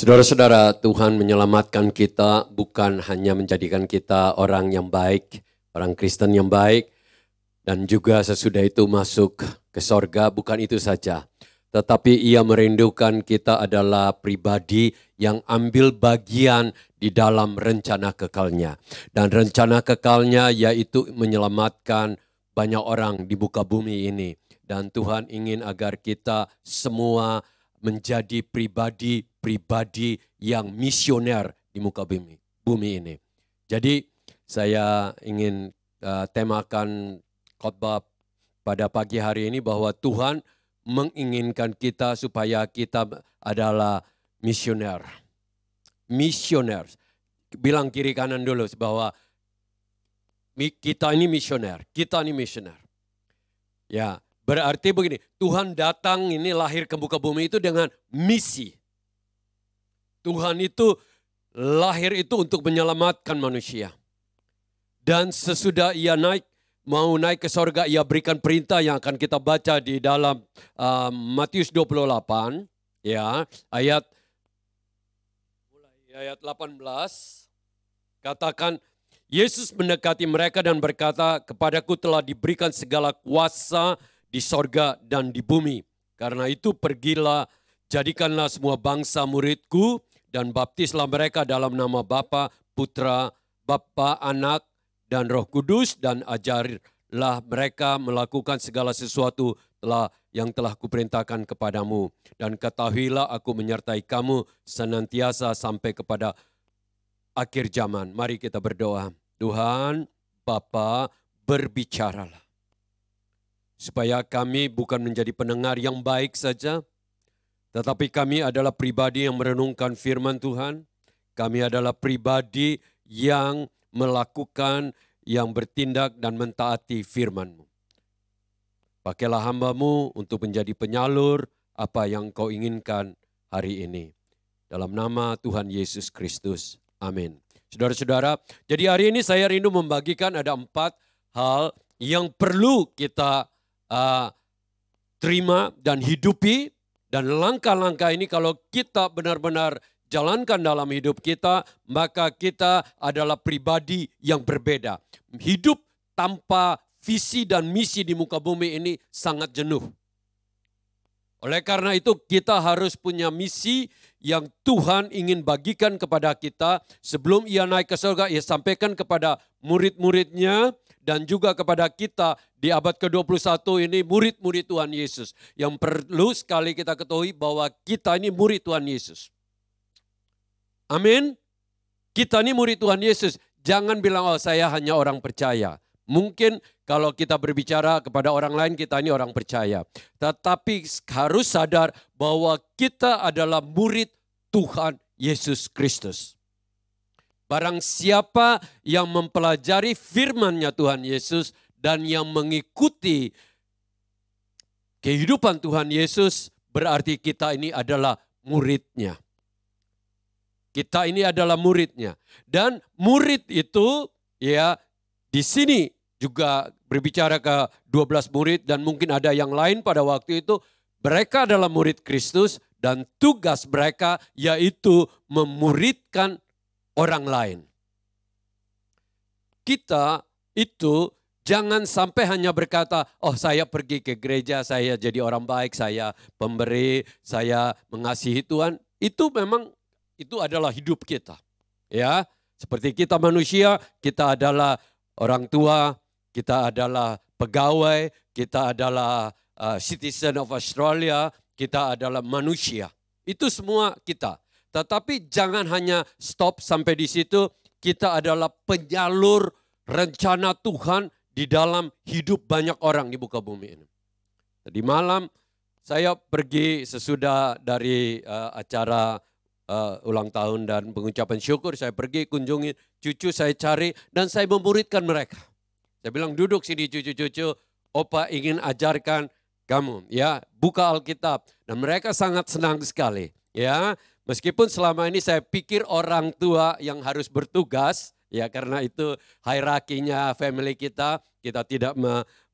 Saudara-saudara, Tuhan menyelamatkan kita bukan hanya menjadikan kita orang yang baik, orang Kristen yang baik, dan juga sesudah itu masuk ke sorga, bukan itu saja. Tetapi ia merindukan kita adalah pribadi yang ambil bagian di dalam rencana kekalnya. Dan rencana kekalnya yaitu menyelamatkan banyak orang di muka bumi ini. Dan Tuhan ingin agar kita semua menjadi pribadi yang misioner di muka bumi ini. Jadi saya ingin temakan khotbah pada pagi hari ini bahwa Tuhan menginginkan kita supaya kita adalah misioner. Misioner. Bilang kiri kanan dulu bahwa kita ini misioner. Kita ini misioner. Ya, berarti begini, Tuhan datang ini lahir ke muka bumi itu dengan misi. Tuhan itu lahir itu untuk menyelamatkan manusia. Dan sesudah ia mau naik ke sorga, ia berikan perintah yang akan kita baca di dalam Matius 28, ya, ayat 18, katakan, Yesus mendekati mereka dan berkata, kepadaku telah diberikan segala kuasa di sorga dan di bumi. Karena itu pergilah, jadikanlah semua bangsa muridku dan baptislah mereka dalam nama Bapa, Putra, Bapa, Anak, dan Roh Kudus, dan ajarlah mereka melakukan segala sesuatu yang telah kuperintahkan kepadamu. Dan ketahuilah aku menyertai kamu senantiasa sampai kepada akhir zaman. Mari kita berdoa. Tuhan, Bapa, berbicaralah. Supaya kami bukan menjadi pendengar yang baik saja, tetapi kami adalah pribadi yang merenungkan firman Tuhan. Kami adalah pribadi yang melakukan, yang bertindak dan mentaati firman-Mu. Pakailah hamba-Mu untuk menjadi penyalur apa yang Kau inginkan hari ini. Dalam nama Tuhan Yesus Kristus. Amin. Saudara-saudara, jadi hari ini saya rindu membagikan ada 4 hal yang perlu kita terima dan hidupi. Dan langkah-langkah ini kalau kita benar-benar jalankan dalam hidup kita, maka kita adalah pribadi yang berbeda. Hidup tanpa visi dan misi di muka bumi ini sangat jenuh. Oleh karena itu kita harus punya misi yang Tuhan ingin bagikan kepada kita. Sebelum ia naik ke surga, ia sampaikan kepada murid-muridnya dan juga kepada kita di abad ke-21 ini murid-murid Tuhan Yesus. Yang perlu sekali kita ketahui bahwa kita ini murid Tuhan Yesus. Amin. Kita ini murid Tuhan Yesus. Jangan bilang, oh saya hanya orang percaya. Mungkin kalau kita berbicara kepada orang lain, kita ini orang percaya. Tetapi harus sadar bahwa kita adalah murid Tuhan Yesus Kristus. Barang siapa yang mempelajari firman-Nya Tuhan Yesus dan yang mengikuti kehidupan Tuhan Yesus, berarti kita ini adalah murid-Nya. Kita ini adalah murid-Nya. Dan murid itu ya di sini juga berbicara ke 12 murid dan mungkin ada yang lain pada waktu itu. Mereka adalah murid Kristus dan tugas mereka yaitu memuridkan orang lain. Kita itu jangan sampai hanya berkata, oh saya pergi ke gereja, saya jadi orang baik, saya pemberi, saya mengasihi Tuhan. Itu memang, itu adalah hidup kita. Ya, seperti kita manusia, kita adalah orang tua, kita adalah pegawai, kita adalah citizen of Australia, kita adalah manusia. Itu semua kita. Tetapi jangan hanya stop sampai di situ. Kita adalah penyalur rencana Tuhan di dalam hidup banyak orang di muka bumi ini. Tadi malam saya pergi sesudah dari acara ulang tahun dan pengucapan syukur. Saya pergi kunjungi cucu, saya cari dan saya memuridkan mereka. Saya bilang duduk sini cucu-cucu, Opa ingin ajarkan kamu ya, buka Alkitab. Dan mereka sangat senang sekali ya. Meskipun selama ini saya pikir orang tua yang harus bertugas Ya, karena itu hierarkinya family kita tidak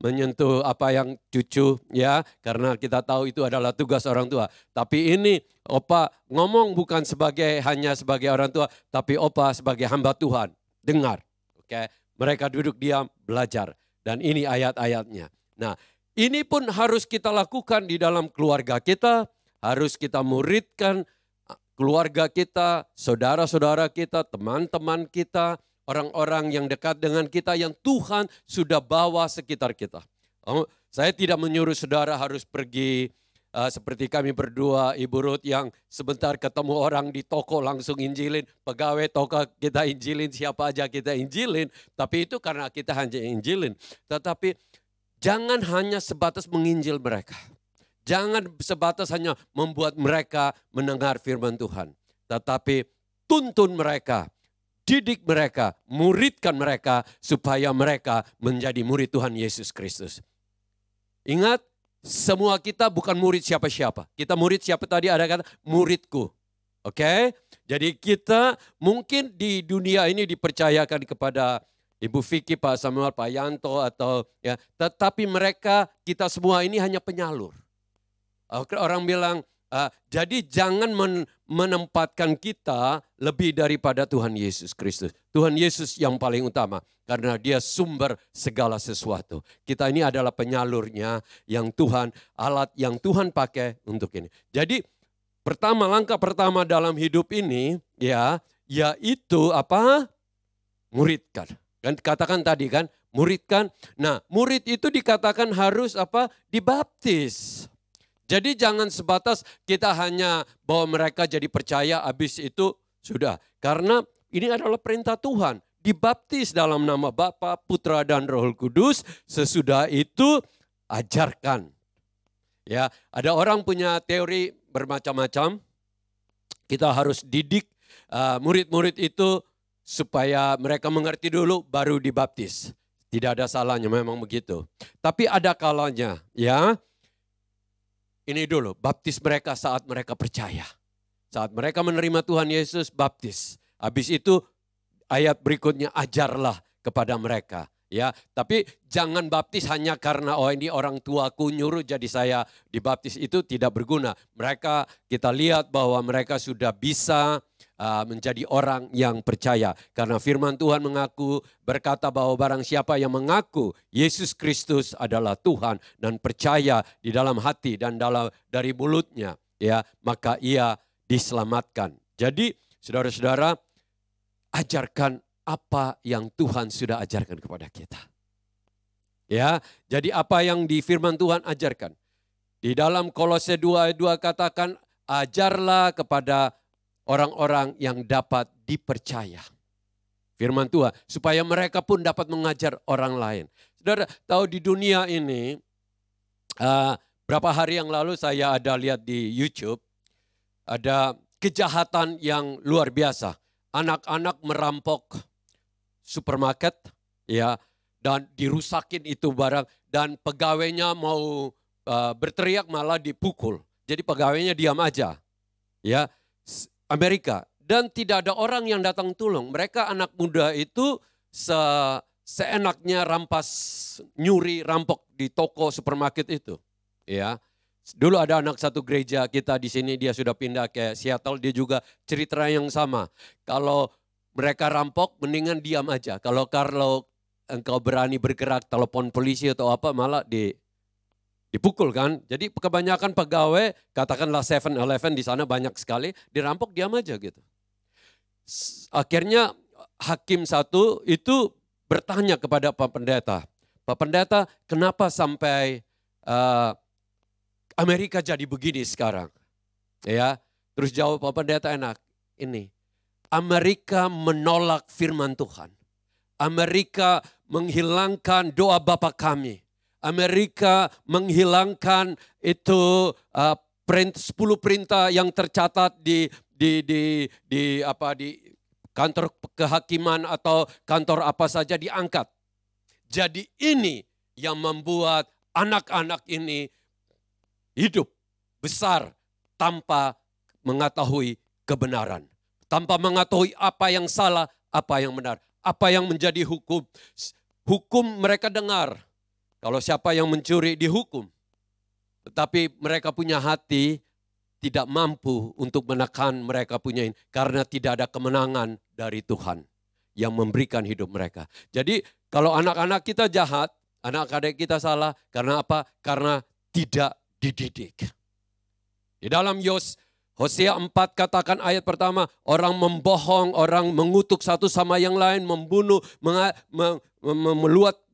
menyentuh apa yang cucu ya, karena kita tahu itu adalah tugas orang tua. Tapi ini Opa ngomong bukan hanya sebagai orang tua, tapi Opa sebagai hamba Tuhan. Dengar, oke? Mereka duduk diam, belajar. Dan ini ayat-ayatnya. Nah, ini pun harus kita lakukan di dalam keluarga kita, harus kita muridkan keluarga kita, saudara-saudara kita, teman-teman kita, orang-orang yang dekat dengan kita yang Tuhan sudah bawa sekitar kita. Saya tidak menyuruh saudara harus pergi seperti kami berdua, Ibu Ruth yang sebentar ketemu orang di toko langsung injilin, pegawai toko kita injilin, siapa aja kita injilin, tapi itu karena kita hanya injilin. Tetapi jangan hanya sebatas menginjil mereka. Jangan sebatas hanya membuat mereka mendengar firman Tuhan. Tetapi tuntun mereka, didik mereka, muridkan mereka supaya mereka menjadi murid Tuhan Yesus Kristus. Ingat, semua kita bukan murid siapa-siapa. Kita murid siapa tadi ada kata muridku. Oke? Jadi kita mungkin di dunia ini dipercayakan kepada Ibu Vicky, Pak Samuel, Pak Yanto atau ya, tetapi mereka kita semua ini hanya penyalur. Orang bilang, jadi jangan menempatkan kita lebih daripada Tuhan Yesus Kristus. Tuhan Yesus yang paling utama. Karena dia sumber segala sesuatu. Kita ini adalah penyalurnya yang Tuhan, alat yang Tuhan pakai untuk ini. Jadi langkah pertama dalam hidup ini, ya, yaitu apa? Muridkan. Kan katakan tadi kan, muridkan. Nah, murid itu dikatakan harus apa? Dibaptis. Jadi jangan sebatas kita hanya bawa mereka jadi percaya, habis itu sudah. Karena ini adalah perintah Tuhan. Dibaptis dalam nama Bapa, Putra dan Roh Kudus. Sesudah itu ajarkan. Ya, ada orang punya teori bermacam-macam. Kita harus didik murid-murid itu supaya mereka mengerti dulu baru dibaptis. Tidak ada salahnya, memang begitu. Tapi ada kalanya, ya. Ini dulu, baptis mereka saat mereka percaya. Saat mereka menerima Tuhan Yesus, baptis. Habis itu ayat berikutnya, ajarlah kepada mereka. Ya, tapi jangan baptis hanya karena ini orang tuaku nyuruh jadi saya dibaptis, itu tidak berguna. Mereka kita lihat bahwa mereka sudah bisa menjadi orang yang percaya. Karena firman Tuhan berkata bahwa barang siapa yang mengaku Yesus Kristus adalah Tuhan dan percaya di dalam hati dan dari mulutnya, ya, maka ia diselamatkan. Jadi saudara-saudara, ajarkan apa yang Tuhan sudah ajarkan kepada kita. Ya, jadi apa yang di firman Tuhan ajarkan. Di dalam Kolose 2 ayat 2 katakan, ajarlah kepada orang-orang yang dapat dipercaya. Firman Tuhan, supaya mereka pun dapat mengajar orang lain. Saudara tahu di dunia ini, berapa hari yang lalu saya ada lihat di YouTube, ada kejahatan yang luar biasa. Anak-anak merampok supermarket, ya, dan dirusakin itu barang, dan pegawainya mau berteriak malah dipukul. Jadi pegawainya diam aja, ya. Amerika, dan tidak ada orang yang datang tolong. Mereka anak muda itu seenaknya rampas, nyuri, rampok di toko supermarket itu, ya. Dulu ada anak satu gereja kita di sini, dia sudah pindah ke Seattle, dia juga cerita yang sama. Kalau mereka rampok, mendingan diam aja. Kalau engkau berani bergerak, telepon polisi atau apa, malah dipukul kan. Jadi kebanyakan pegawai, katakanlah 7-Eleven di sana banyak sekali, dirampok diam aja gitu. Akhirnya hakim satu itu bertanya kepada Pak Pendeta. Pak Pendeta, kenapa sampai Amerika jadi begini sekarang? Ya, terus jawab Pak Pendeta enak, ini Amerika menolak firman Tuhan. Amerika menghilangkan doa Bapa kami. Amerika menghilangkan itu 10 perintah yang tercatat di kantor kehakiman atau kantor apa saja diangkat. Jadi ini yang membuat anak-anak ini hidup besar tanpa mengetahui kebenaran. Tanpa mengetahui apa yang salah, apa yang benar. apa yang menjadi hukum? Hukum mereka dengar. Kalau siapa yang mencuri dihukum. Tetapi mereka punya hati tidak mampu untuk menekan mereka punya ini. Karena tidak ada kemenangan dari Tuhan yang memberikan hidup mereka. Jadi kalau anak-anak kita jahat, anak-anak kita salah. Karena apa? Karena tidak dididik. Di dalam Hosea 4 katakan ayat pertama, orang membohong, orang mengutuk satu sama yang lain, membunuh,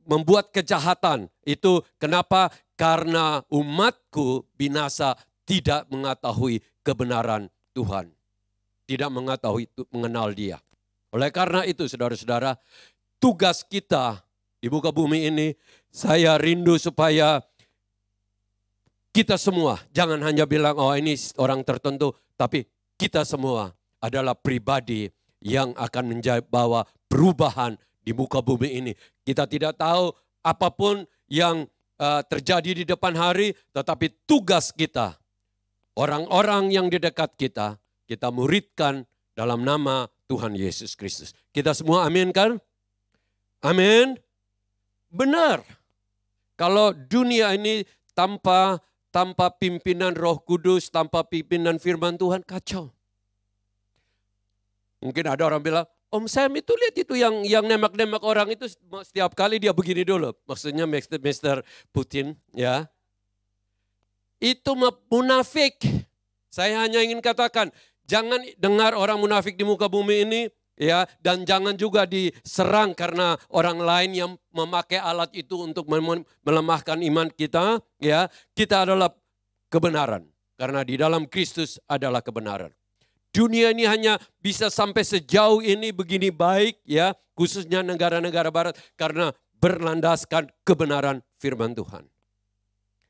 membuat kejahatan. Itu kenapa? Karena umatku binasa tidak mengetahui kebenaran Tuhan. Tidak mengetahui, mengenal Dia. Oleh karena itu saudara-saudara, tugas kita di muka bumi ini, saya rindu supaya kita semua, jangan hanya bilang, oh ini orang tertentu, tapi kita semua adalah pribadi yang akan bawa perubahan di muka bumi ini. Kita tidak tahu apapun yang terjadi di depan hari, tetapi tugas kita, orang-orang yang di dekat kita, kita muridkan dalam nama Tuhan Yesus Kristus. Kita semua amin kan? Amin. Benar. Kalau dunia ini tanpa pimpinan Roh Kudus, tanpa pimpinan firman Tuhan, kacau. Mungkin ada orang bilang, Om Sam itu lihat itu yang nembak-nembak orang itu setiap kali dia begini dulu. Maksudnya Mr. Putin, ya. Itu munafik. Saya hanya ingin katakan, jangan dengar orang munafik di muka bumi ini, ya, dan jangan juga diserang karena orang lain yang memakai alat itu untuk melemahkan iman kita, ya. Kita adalah kebenaran karena di dalam Kristus adalah kebenaran. Dunia ini hanya bisa sampai sejauh ini begini baik, ya, khususnya negara-negara barat karena berlandaskan kebenaran firman Tuhan.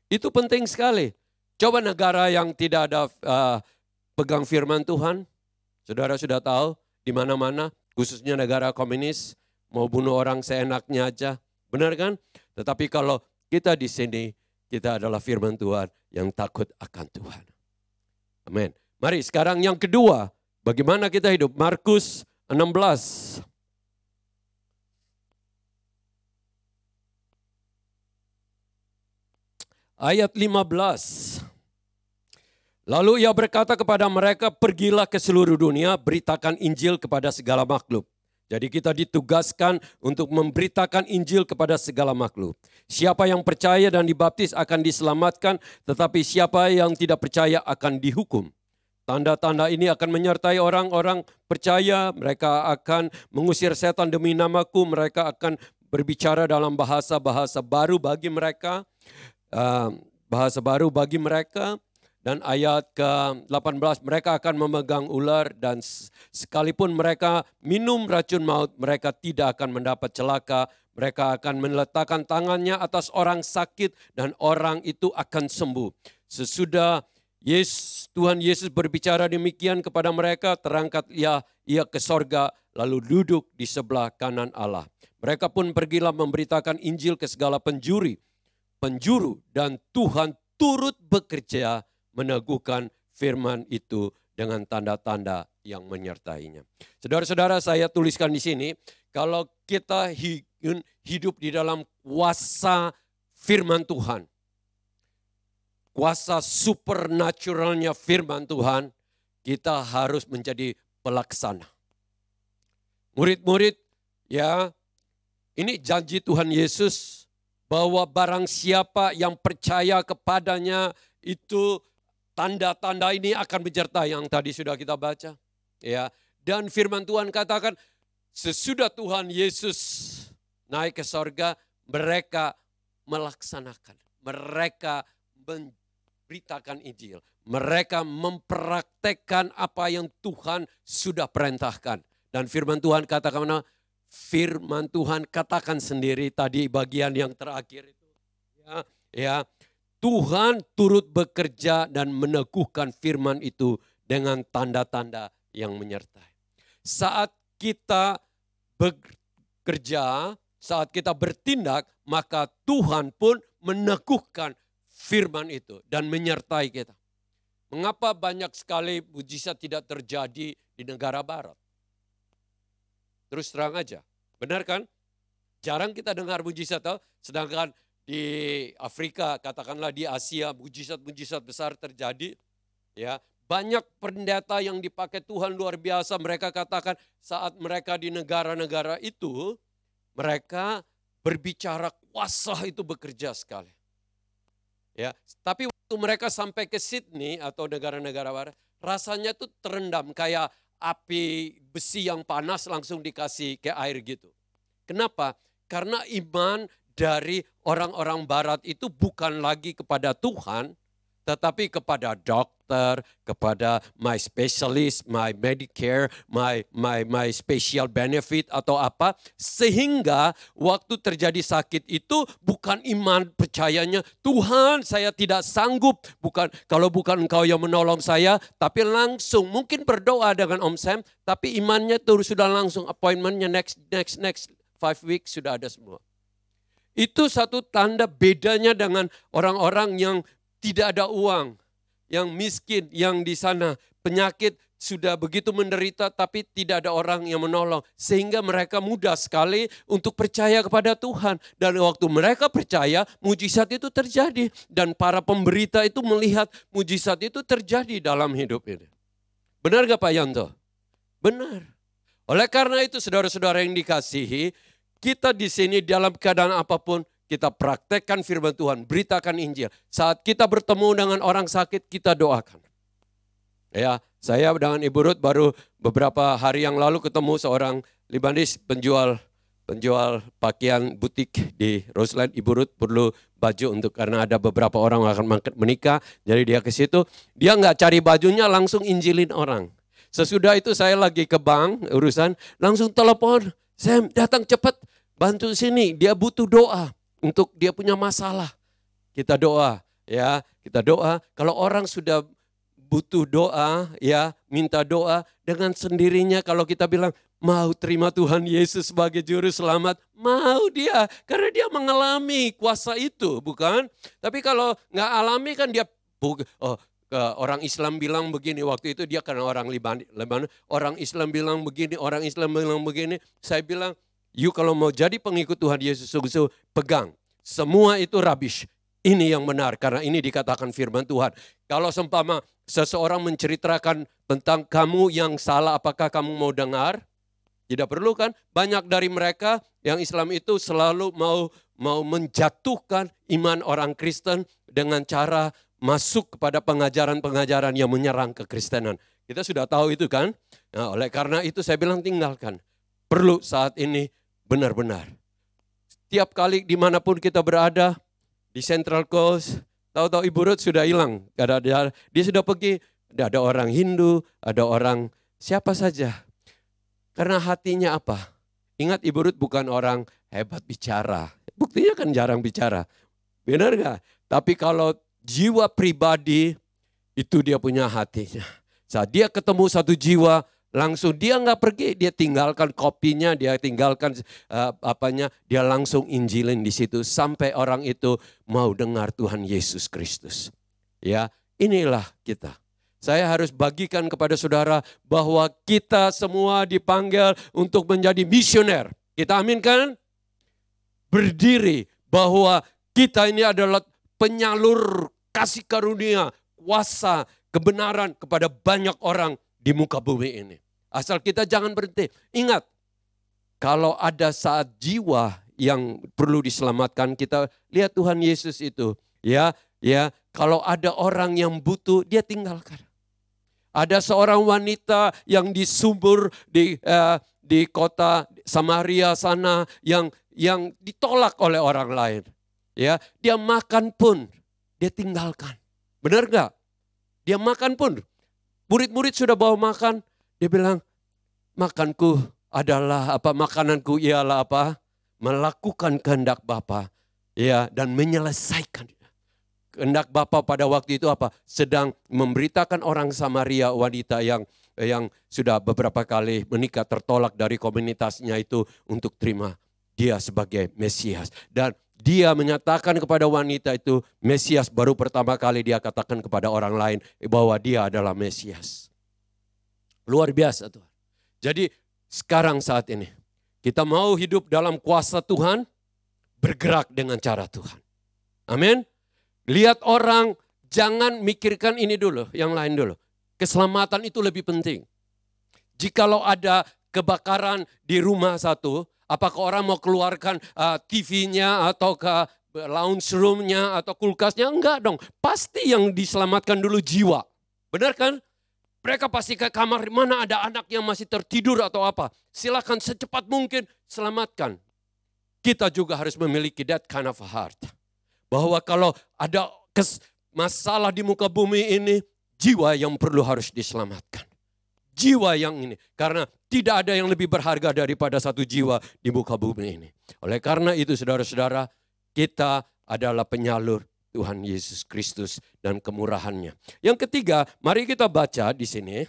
Itu penting sekali. Coba negara yang tidak ada pegang firman Tuhan, saudara sudah tahu, di mana-mana, khususnya negara komunis, mau bunuh orang seenaknya aja. Benar kan? Tetapi kalau kita di sini, kita adalah firman Tuhan yang takut akan Tuhan. Amin. Mari sekarang yang kedua, bagaimana kita hidup? Markus 16. Ayat 15. Lalu ia berkata kepada mereka, pergilah ke seluruh dunia, beritakan Injil kepada segala makhluk. Jadi kita ditugaskan untuk memberitakan Injil kepada segala makhluk. Siapa yang percaya dan dibaptis akan diselamatkan, tetapi siapa yang tidak percaya akan dihukum. Tanda-tanda ini akan menyertai orang-orang percaya, mereka akan mengusir setan demi namaku, mereka akan berbicara dalam bahasa-bahasa baru bagi mereka. Dan ayat ke-18, mereka akan memegang ular dan sekalipun mereka minum racun maut, mereka tidak akan mendapat celaka. Mereka akan meletakkan tangannya atas orang sakit dan orang itu akan sembuh. Sesudah Tuhan Yesus berbicara demikian kepada mereka, terangkat ia ke sorga lalu duduk di sebelah kanan Allah. Mereka pun pergilah memberitakan Injil ke segala penjuru dan Tuhan turut bekerja meneguhkan firman itu dengan tanda-tanda yang menyertainya. Saudara-saudara, saya tuliskan di sini, kalau kita hidup di dalam kuasa firman Tuhan, kuasa supernaturalnya firman Tuhan, kita harus menjadi pelaksana. Murid-murid, ya, ini janji Tuhan Yesus bahwa barang siapa yang percaya kepadanya itu tanda-tanda ini akan menyertai yang tadi sudah kita baca. Ya, dan firman Tuhan katakan sesudah Tuhan Yesus naik ke sorga, mereka melaksanakan, mereka memberitakan Injil, mereka mempraktekkan apa yang Tuhan sudah perintahkan. Dan firman Tuhan katakan, firman Tuhan katakan sendiri tadi bagian yang terakhir itu, ya. Tuhan turut bekerja dan meneguhkan firman itu dengan tanda-tanda yang menyertai. Saat kita bekerja, saat kita bertindak, maka Tuhan pun meneguhkan firman itu dan menyertai kita. Mengapa banyak sekali mujizat tidak terjadi di negara barat? Terus terang aja, Benar kan? Jarang kita dengar mujizat, sedangkan di Afrika, katakanlah di Asia, mujizat-mujizat besar terjadi. Ya, banyak pendeta yang dipakai Tuhan luar biasa. Mereka katakan saat mereka di negara-negara itu, mereka berbicara kuasa itu bekerja sekali. Ya, tapi waktu mereka sampai ke Sydney atau negara-negara barat, rasanya tuh terendam kayak api besi yang panas langsung dikasih ke air gitu. Kenapa? Karena iman dari orang-orang barat itu bukan lagi kepada Tuhan, tetapi kepada dokter, kepada my specialist, my Medicare, my special benefit atau apa. Sehingga waktu terjadi sakit itu bukan iman percayanya, Tuhan saya tidak sanggup, kalau bukan Engkau yang menolong saya, tapi langsung mungkin berdoa dengan Om Sam, tapi imannya terus sudah langsung appointmentnya next 5 weeks sudah ada semua. Itu satu tanda bedanya dengan orang-orang yang tidak ada uang, yang miskin, yang di sana penyakit sudah begitu menderita tapi tidak ada orang yang menolong. Sehingga mereka mudah sekali untuk percaya kepada Tuhan. Dan waktu mereka percaya, mujizat itu terjadi. Dan para pemberita itu melihat mujizat itu terjadi dalam hidup ini. Benar gak Pak Yanto? Benar. Oleh karena itu saudara-saudara yang dikasihi, kita di sini dalam keadaan apapun, kita praktekkan firman Tuhan, beritakan Injil. Saat kita bertemu dengan orang sakit, kita doakan. Ya, saya dengan Ibu Ruth baru beberapa hari yang lalu ketemu seorang Libanis penjual pakaian butik di Roseland. Ibu Ruth perlu baju karena ada beberapa orang yang akan menikah, jadi dia ke situ. Dia nggak cari bajunya, langsung injilin orang. Sesudah itu saya lagi ke bank urusan, langsung telepon, Sam datang cepat, bantu sini, dia butuh doa untuk dia punya masalah. Kita doa, ya, kita doa. Kalau orang sudah butuh doa, ya, minta doa dengan sendirinya. Kalau kita bilang mau terima Tuhan Yesus sebagai juru selamat, mau dia, karena dia mengalami kuasa itu, bukan? Tapi kalau nggak alami kan dia, orang Islam bilang begini, waktu itu dia karena orang Lebanon, orang Islam bilang begini, orang Islam bilang begini. Saya bilang, you kalau mau jadi pengikut Tuhan Yesus sungguh-sungguh, pegang. Semua itu rubbish. Ini yang benar, karena ini dikatakan firman Tuhan. Kalau seumpama seseorang menceritakan tentang kamu yang salah, apakah kamu mau dengar? Tidak perlu kan? Banyak dari mereka yang Islam itu selalu mau menjatuhkan iman orang Kristen dengan cara masuk kepada pengajaran-pengajaran yang menyerang kekristenan. Kita sudah tahu itu kan. Nah, oleh karena itu saya bilang tinggalkan. Perlu saat ini benar-benar. Setiap kali dimanapun kita berada, di Central Coast, tahu-tahu Ibu Ruth sudah hilang. Dia sudah pergi, ada orang Hindu, ada orang siapa saja. Karena hatinya apa? Ingat Ibu Ruth bukan orang hebat bicara. Buktinya kan jarang bicara. Benar gak? Tapi kalau jiwa pribadi itu dia punya hatinya. Saat dia ketemu satu jiwa, langsung dia nggak pergi, dia tinggalkan kopinya, dia tinggalkan dia langsung injilin di situ sampai orang itu mau dengar Tuhan Yesus Kristus. Ya, inilah kita. Saya harus bagikan kepada saudara bahwa kita semua dipanggil untuk menjadi misioner. Kita aminkan? Berdiri bahwa kita ini adalah penyalur kasih karunia, kuasa, kebenaran kepada banyak orang di muka bumi ini. Asal kita jangan berhenti. Ingat, kalau ada saat jiwa yang perlu diselamatkan, kita lihat Tuhan Yesus itu. Ya, kalau ada orang yang butuh, dia tinggalkan. Ada seorang wanita yang di sumur di kota Samaria sana yang ditolak oleh orang lain. Ya, dia makan pun dia tinggalkan. Benar gak? Dia makan pun. Murid-murid sudah bawa makan. Dia bilang, makananku ialah apa? Melakukan kehendak Bapa. Ya, dan menyelesaikan. Kehendak Bapa pada waktu itu apa? Sedang memberitakan orang Samaria, wanita yang sudah beberapa kali menikah, tertolak dari komunitasnya itu untuk terima dia sebagai Mesias. Dan dia menyatakan kepada wanita itu, Mesias baru pertama kali dia katakan kepada orang lain bahwa dia adalah Mesias. Luar biasa Tuhan. Jadi sekarang saat ini, Kita mau hidup dalam kuasa Tuhan, bergerak dengan cara Tuhan. Amin. Lihat orang, jangan mikirkan ini dulu, yang lain dulu. Keselamatan itu lebih penting. Jikalau ada kebakaran di rumah satu, apakah orang mau keluarkan TV-nya atau ke lounge room-nya atau kulkasnya? Enggak dong. Pasti yang diselamatkan dulu jiwa. Benar kan? Mereka pasti ke kamar, mana ada anak yang masih tertidur atau apa. Silakan secepat mungkin selamatkan. Kita juga harus memiliki that kind of heart. Bahwa kalau ada masalah di muka bumi ini, jiwa yang perlu harus diselamatkan. Jiwa yang ini. Karena tidak ada yang lebih berharga daripada satu jiwa di muka bumi ini. Oleh karena itu saudara-saudara, kita adalah penyalur Tuhan Yesus Kristus dan kemurahannya. Yang ketiga, mari kita baca di sini.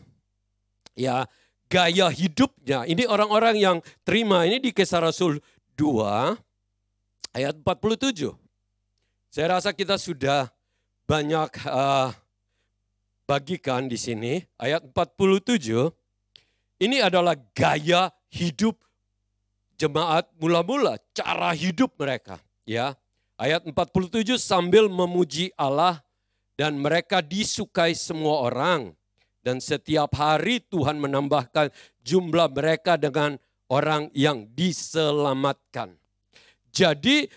Ya, gaya hidupnya. Ini orang-orang yang terima. Ini di Kisah Rasul 2 ayat 47. Saya rasa kita sudah banyak bagikan di sini. Ayat 47. Ini adalah gaya hidup jemaat mula-mula, cara hidup mereka, ya. Ayat 47, sambil memuji Allah dan mereka disukai semua orang, dan setiap hari Tuhan menambahkan jumlah mereka dengan orang yang diselamatkan. Jadi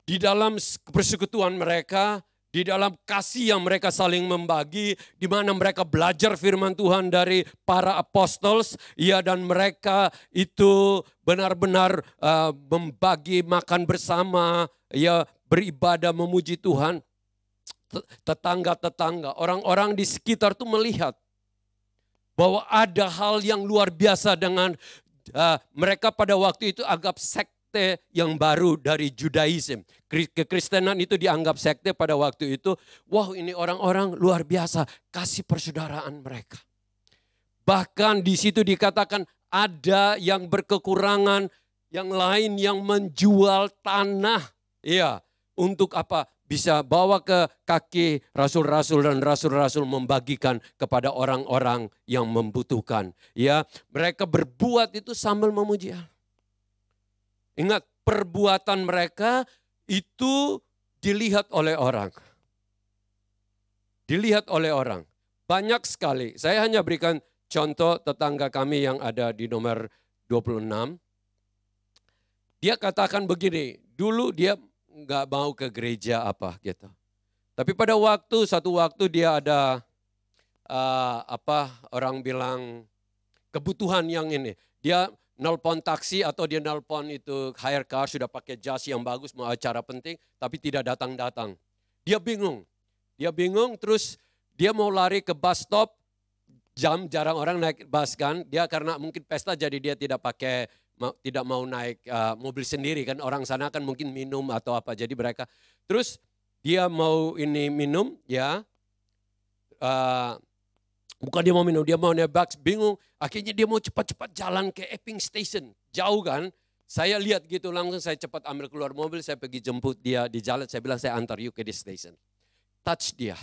di dalam persekutuan mereka, di dalam kasih yang mereka saling membagi, di mana mereka belajar firman Tuhan dari para apostles, ya, dan mereka itu benar-benar membagi makan bersama, ya, beribadah memuji Tuhan. Tetangga-tetangga, orang-orang di sekitar itu melihat bahwa ada hal yang luar biasa dengan mereka pada waktu itu anggap sekte yang baru dari Judaism. Kekristenan itu dianggap sekte pada waktu itu. Wah, ini orang-orang luar biasa kasih persaudaraan mereka. Bahkan di situ dikatakan ada yang berkekurangan, yang lain yang menjual tanah. Ya, untuk apa? Bisa bawa ke kaki rasul-rasul dan rasul-rasul membagikan kepada orang-orang yang membutuhkan. Ya, mereka berbuat itu sambil memuji Allah. Ingat, perbuatan mereka itu dilihat oleh orang. Dilihat oleh orang. Banyak sekali. Saya hanya berikan contoh tetangga kami yang ada di nomor 26. Dia katakan begini, dulu dia nggak mau ke gereja apa gitu. Tapi pada satu waktu dia ada orang bilang kebutuhan yang ini. Dia nelpon taksi atau dia nelpon itu hire car, sudah pakai jas yang bagus, mau acara penting, tapi tidak datang-datang. Dia bingung. Terus dia mau lari ke bus stop, jarang orang naik bus kan. Dia karena mungkin pesta jadi dia tidak mau naik mobil sendiri kan. Orang sana kan mungkin minum atau apa. Jadi mereka, terus dia mau minum ya. Bukan dia mau minum, dia mau naik bus, bingung. Akhirnya dia mau cepat-cepat jalan ke Epping Station. Jauh kan, saya lihat gitu langsung saya cepat ambil keluar mobil, saya pergi jemput dia di jalan. Saya bilang saya antar you ke di station. Touch dia.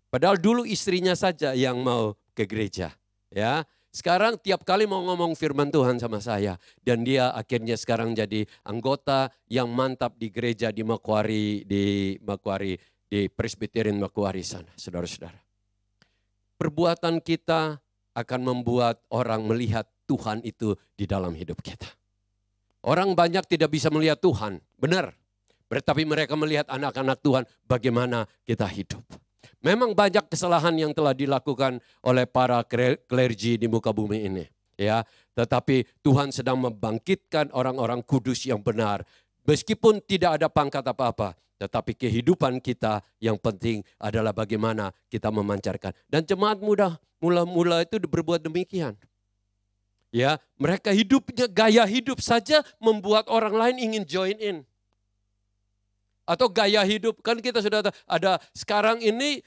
Padahal dulu istrinya saja yang mau ke gereja. Ya, sekarang tiap kali mau ngomong firman Tuhan sama saya. Dan dia akhirnya sekarang jadi anggota yang mantap di gereja di Macquarie, di Presbyterian Macquarie sana, saudara-saudara. Perbuatan kita akan membuat orang melihat Tuhan itu di dalam hidup kita. Orang banyak tidak bisa melihat Tuhan, benar. Tetapi mereka melihat anak-anak Tuhan bagaimana kita hidup. Memang banyak kesalahan yang telah dilakukan oleh para klergi di muka bumi ini. Ya, tetapi Tuhan sedang membangkitkan orang-orang kudus yang benar. Meskipun tidak ada pangkat apa-apa. Tetapi kehidupan kita yang penting adalah bagaimana kita memancarkan. Dan jemaat muda mula-mula itu berbuat demikian. Ya, mereka hidupnya, gaya hidup saja membuat orang lain ingin join in. Atau gaya hidup, kan kita sudah ada sekarang ini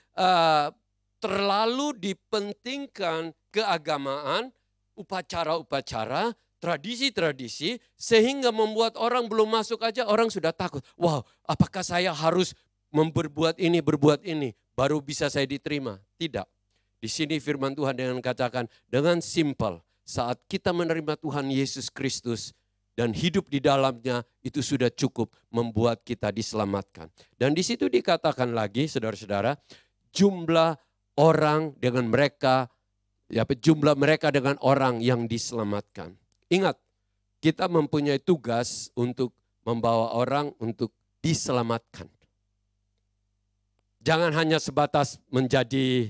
terlalu dipentingkan keagamaan, upacara-upacara, tradisi-tradisi, sehingga membuat orang belum masuk aja orang sudah takut. Wow, apakah saya harus berbuat ini, baru bisa saya diterima? Tidak. Di sini firman Tuhan dengan katakan, dengan simpel, saat kita menerima Tuhan Yesus Kristus, dan hidup di dalamnya, itu sudah cukup membuat kita diselamatkan. Dan di situ dikatakan lagi, saudara-saudara, jumlah orang dengan mereka, jumlah mereka dengan orang yang diselamatkan. Ingat, kita mempunyai tugas untuk membawa orang untuk diselamatkan. Jangan hanya sebatas menjadi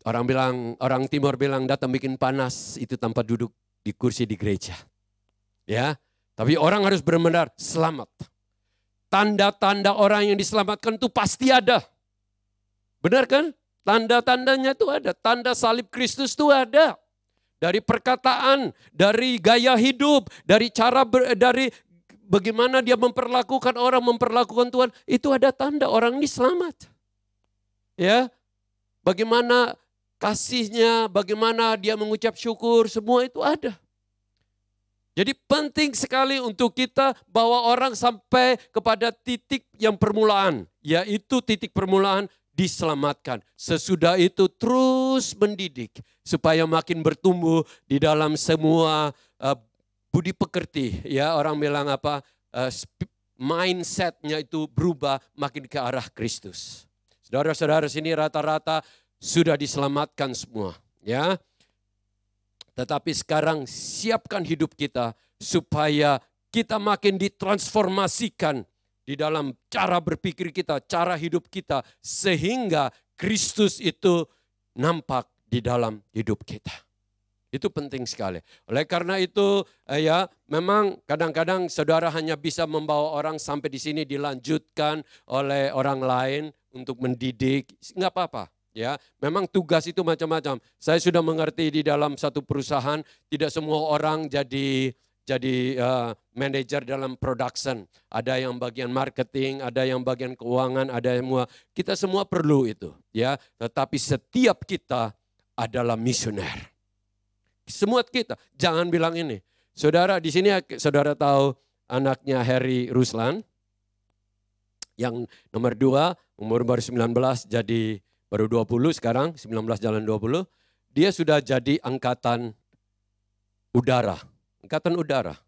orang timur bilang datang bikin panas itu tanpa duduk di kursi di gereja. Ya, tapi orang harus benar-benar selamat. Tanda-tanda orang yang diselamatkan itu pasti ada. Benar kan? Tanda-tandanya itu ada. Tanda salib Kristus itu ada. Dari perkataan, dari gaya hidup, dari dari bagaimana dia memperlakukan orang, memperlakukan Tuhan, itu ada tanda orang ini selamat. Ya, bagaimana kasihnya, bagaimana dia mengucap syukur, semua itu ada. Jadi penting sekali untuk kita bawa orang sampai kepada titik yang permulaan, yaitu titik permulaan diselamatkan. Sesudah itu terus mendidik supaya makin bertumbuh di dalam semua budi pekerti. Ya, orang bilang mindsetnya itu berubah makin ke arah Kristus. Saudara-saudara sini rata-rata sudah diselamatkan semua, ya. Tetapi sekarang siapkan hidup kita supaya kita makin ditransformasikan di dalam cara berpikir kita, cara hidup kita, sehingga Kristus itu nampak di dalam hidup kita. Itu penting sekali. Oleh karena itu, memang kadang-kadang saudara hanya bisa membawa orang sampai di sini dilanjutkan oleh orang lain untuk mendidik, nggak apa-apa. Ya, memang tugas itu macam-macam. Saya sudah mengerti di dalam satu perusahaan tidak semua orang jadi manajer dalam production. Ada yang bagian marketing, ada yang bagian keuangan, ada yang kita semua perlu itu, ya. Tetapi setiap kita adalah misioner. Semua kita, jangan bilang ini. Saudara di sini saudara tahu anaknya Harry Ruslan yang nomor 2, umur baru 19 jadi baru 20 sekarang, 19 jalan 20. Dia sudah jadi angkatan udara. Angkatan udara.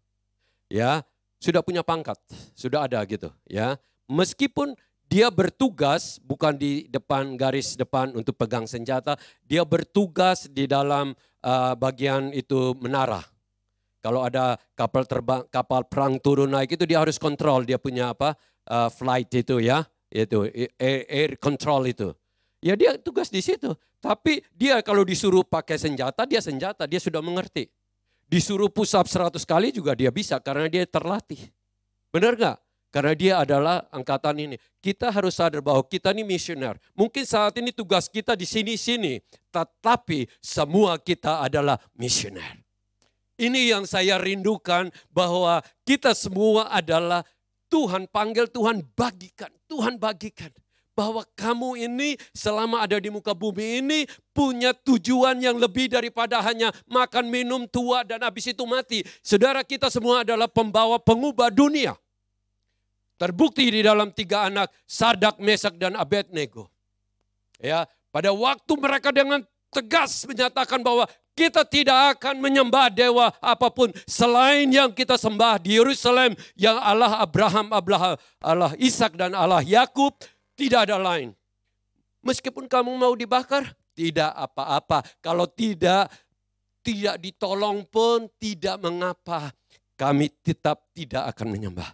Ya, sudah punya pangkat, sudah ada gitu, ya. Meskipun dia bertugas bukan di depan garis depan untuk pegang senjata, dia bertugas di dalam bagian itu menara. Kalau ada kapal terbang, kapal perang turun naik itu dia harus kontrol, dia punya flight itu ya, itu air control itu. Ya dia tugas di situ. Tapi dia kalau disuruh pakai senjata, dia sudah mengerti. Disuruh push up 100 kali juga dia bisa karena dia terlatih. Benar gak? Karena dia adalah angkatan ini. Kita harus sadar bahwa kita ini misioner. Mungkin saat ini tugas kita di sini-sini. Tetapi semua kita adalah misioner. Ini yang saya rindukan bahwa kita semua adalah Tuhan panggil, Tuhan bagikan. Tuhan bagikan. Bahwa kamu ini selama ada di muka bumi ini punya tujuan yang lebih daripada hanya makan, minum, tua, dan habis itu mati. Saudara, kita semua adalah pembawa pengubah dunia. Terbukti di dalam 3 anak, Sadak, Mesak, dan Abednego. Ya, pada waktu mereka dengan tegas menyatakan bahwa kita tidak akan menyembah dewa apapun selain yang kita sembah di Yerusalem, yang Allah Abraham, Allah Ishak, dan Allah Yakub. Tidak ada lain. Meskipun kamu mau dibakar, tidak apa-apa. Kalau tidak ditolong pun tidak mengapa. Kami tetap tidak akan menyembah.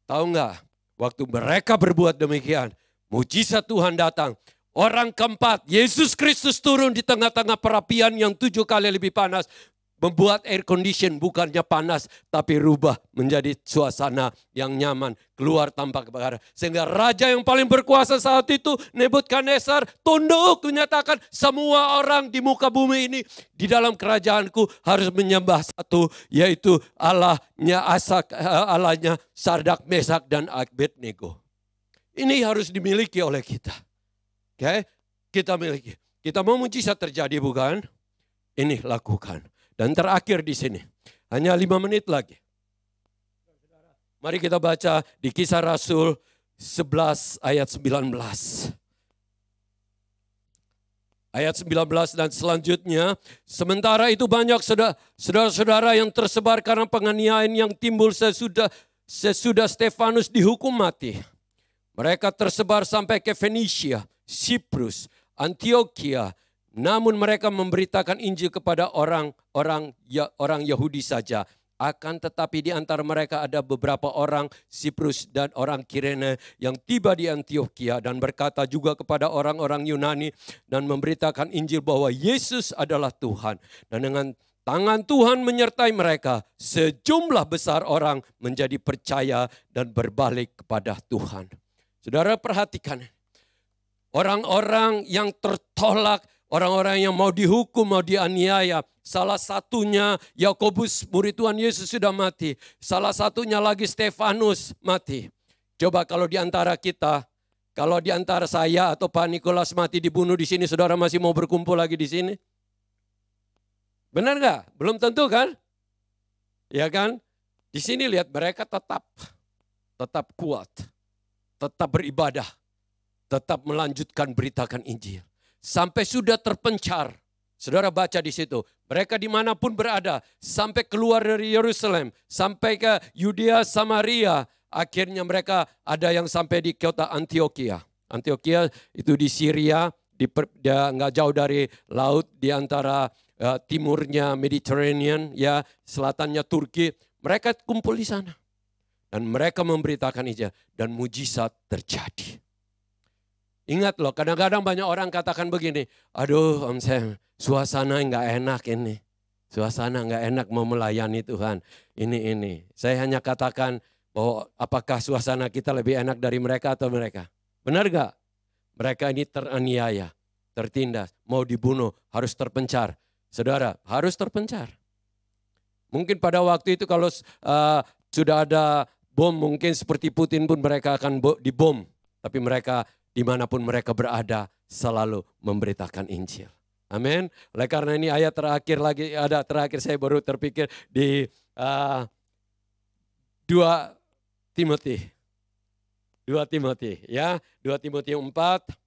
Tahu enggak? Waktu mereka berbuat demikian, mujizat Tuhan datang. Orang keempat, Yesus Kristus turun di tengah-tengah perapian yang 7 kali lebih panas. Membuat air condition bukannya panas, tapi rubah menjadi suasana yang nyaman. Keluar tanpa kebakaran. Sehingga raja yang paling berkuasa saat itu, Nebukadnezar, tunduk menyatakan semua orang di muka bumi ini di dalam kerajaanku harus menyembah satu, yaitu Allahnya Sadak, Mesak, dan Abednego. Ini harus dimiliki oleh kita. Oke, kita miliki. Kita mau mujizat terjadi bukan? Ini lakukan. Dan terakhir di sini, hanya 5 menit lagi. Mari kita baca di Kisah Rasul 11 ayat 19. Ayat 19 dan selanjutnya, sementara itu banyak saudara-saudara yang tersebar karena penganiayaan yang timbul sesudah Stefanus dihukum mati. Mereka tersebar sampai ke Fenisia, Siprus, Antioquia. Namun mereka memberitakan Injil kepada orang Yahudi saja. Akan tetapi di antara mereka ada beberapa orang Siprus dan orang Kirene yang tiba di Antioquia dan berkata juga kepada orang-orang Yunani dan memberitakan Injil bahwa Yesus adalah Tuhan. Dan dengan tangan Tuhan menyertai mereka, sejumlah besar orang menjadi percaya dan berbalik kepada Tuhan. Saudara perhatikan, orang-orang yang tertolak, orang-orang yang mau dihukum, mau dianiaya. Salah satunya Yakobus, murid Tuhan Yesus sudah mati. Salah satunya lagi Stefanus mati. Coba kalau di antara kita, kalau di antara saya atau Pak Nikolas mati dibunuh di sini, saudara masih mau berkumpul lagi di sini? Benar nggak? Belum tentu kan? Ya kan? Di sini lihat mereka tetap kuat, tetap beribadah, tetap melanjutkan beritakan Injil. Sampai sudah terpencar. Saudara baca di situ. Mereka dimanapun berada. Sampai keluar dari Yerusalem. Sampai ke Yudea, Samaria. Akhirnya mereka ada yang sampai di kota Antioquia. Antioquia itu di Syria. Nggak jauh dari laut di antara timurnya Mediterranean. Ya, selatannya Turki. Mereka kumpul di sana. Dan mereka memberitakan Injil. Dan mujizat terjadi. Ingat loh, kadang-kadang banyak orang katakan begini, aduh Om Sam, suasana nggak enak ini. Suasana nggak enak mau melayani Tuhan. Ini. Saya hanya katakan bahwa apakah suasana kita lebih enak dari mereka atau mereka? Benar nggak? Mereka ini teraniaya, tertindas, mau dibunuh, harus terpencar. Saudara, harus terpencar. Mungkin pada waktu itu kalau sudah ada bom, mungkin seperti Putin pun mereka akan dibom. Tapi mereka dimanapun mereka berada selalu memberitakan Injil. Amin. Oleh karena ini ayat terakhir saya baru terpikir di 2 Timotius. 2 Timotius ya, 2 Timotius 4.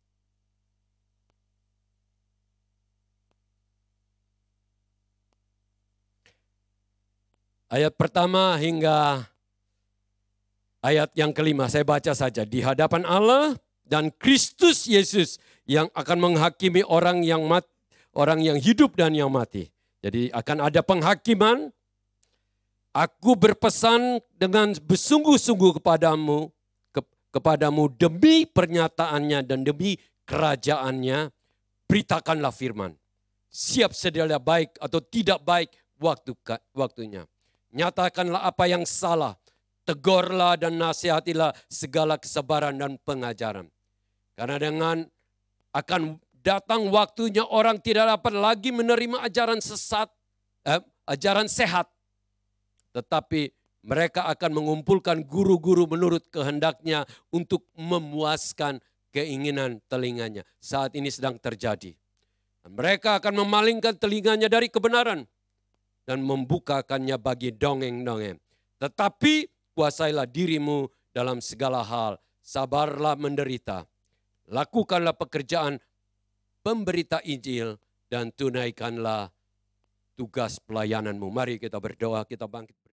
Ayat pertama hingga ayat yang kelima saya baca saja. Di hadapan Allah dan Kristus Yesus yang akan menghakimi orang yang hidup dan yang mati. Jadi akan ada penghakiman. Aku berpesan dengan bersungguh-sungguh kepadamu demi pernyataannya dan demi kerajaannya, beritakanlah firman. Siap sedialah baik atau tidak baik waktunya. Nyatakanlah apa yang salah. Tegurlah dan nasihatilah segala kesabaran dan pengajaran. Karena dengan akan datang waktunya orang tidak dapat lagi menerima ajaran sehat. Tetapi mereka akan mengumpulkan guru-guru menurut kehendaknya untuk memuaskan keinginan telinganya. Saat ini sedang terjadi. Dan mereka akan memalingkan telinganya dari kebenaran dan membukakannya bagi dongeng-dongeng. Tetapi kuasailah dirimu dalam segala hal. Sabarlah menderita. Lakukanlah pekerjaan pemberita Injil dan tunaikanlah tugas pelayananmu. Mari kita berdoa, kita bangkit.